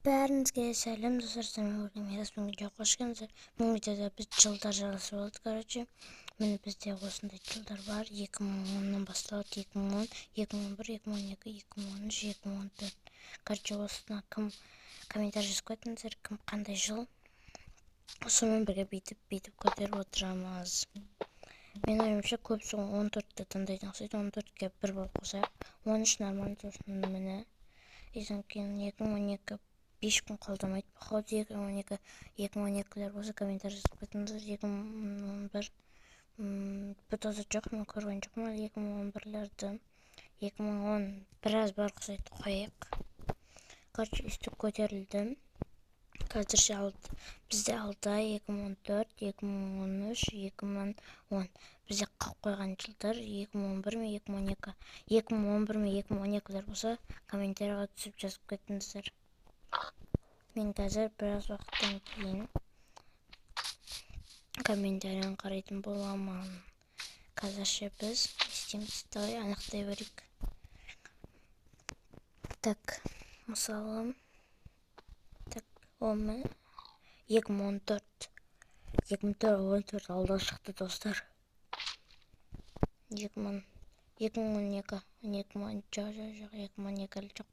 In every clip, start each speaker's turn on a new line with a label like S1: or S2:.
S1: Бәріңізге сәлем достар, мен қош келдіңіздер. Бұл видеода біз жылдар жалғастырып алдық. Короче, міне бізде осындай жылдар бар. 2010-нан басталды. 2010, 2011, 2012, 2013, 2014. Короче, осына кім комментарий жазып кетіңіздер, кім қандай жыл. Сонымен бірге бүйтіп көтеріп отырамыз. Мен ойымша көбісі 14-ті таңдайтын ұқсайды. 14-ке бір болып қосайық. 13 нормально, сосын міне. Езен кейін 2012 5 күн қалдырмайды. Походу 2012-лер болса комментарий жазып кетіңіздер. 2011 бұтазы жоқ, мен көрген жоқпын. 2011-лерді 2010 біраз бар ұқсайды, қояйық. Короче, үстіп көтерілді. Қазірше бізде алда 2014, 2013, 2010. Бізде қалып қойған жылдар 2011 мен 2012. 2011 мен 2012-лер болса комментарийға түсіп жазып кетіңіздер. Мен қазір біраз уақыттан кейін комментарийін қарайтын боламын. Қазірше біз істейміз. Давай анықтай берейік. Так, мысалы 2014 алда шықты достар. 2012 жоқ.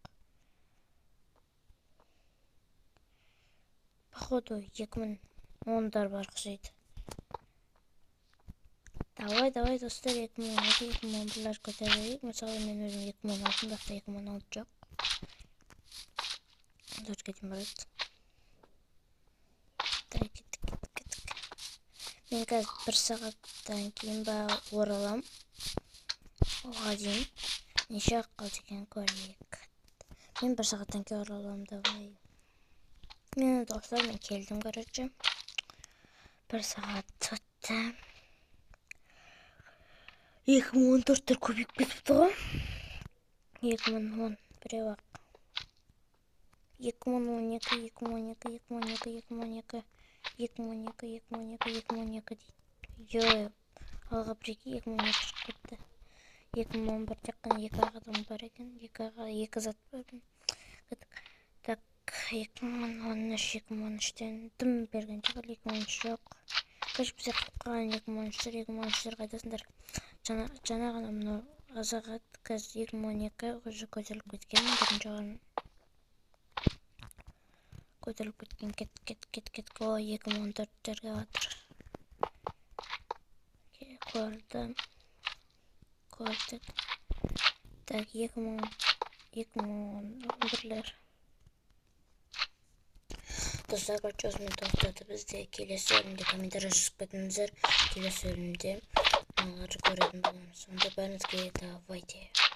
S1: Походу 2010-дар бар ұқсайды. Давай достар, 2012-2011-лер көтерейік. Мысалы мен өзім 2016, бірақ 2016 жоқ. Дөрт кетен барады. Кеттік. Мен қазір 1 сағаттан кейін оралам. Оға дейін неше қалды екен көрейік. Мен 1 сағаттан кейін оралам, давай. Мен достар, мен келдім, короче. 1 сағат өтті. 2014-тер көбейіп кетіпті ғой. 2010 біреу ақ. 2012 дейді. Йой, алға біреке 2012 шығып кетті. 2011 тек қана 2 адам бар екен. 2 зат бар. Так, 2013-тен дым берген шығар, 2013 жоқ. Көш бізе қылқан 2013-тер қайдасындар. Жаңа ғана мұны азағат, қазір 2012 уже көтеріліп кеткен. Бірінші оған көтеріліп кеткен, кет. О, 2014-терге батыр. Көрдік. Так, 2011-лер. Достар, короче, осымен тоқтады. Бізде келесі бөлімде комментарий жазып кетіңіздер. Келесі бөлімде көретін боламыз. Сонда бәріңізге давайте.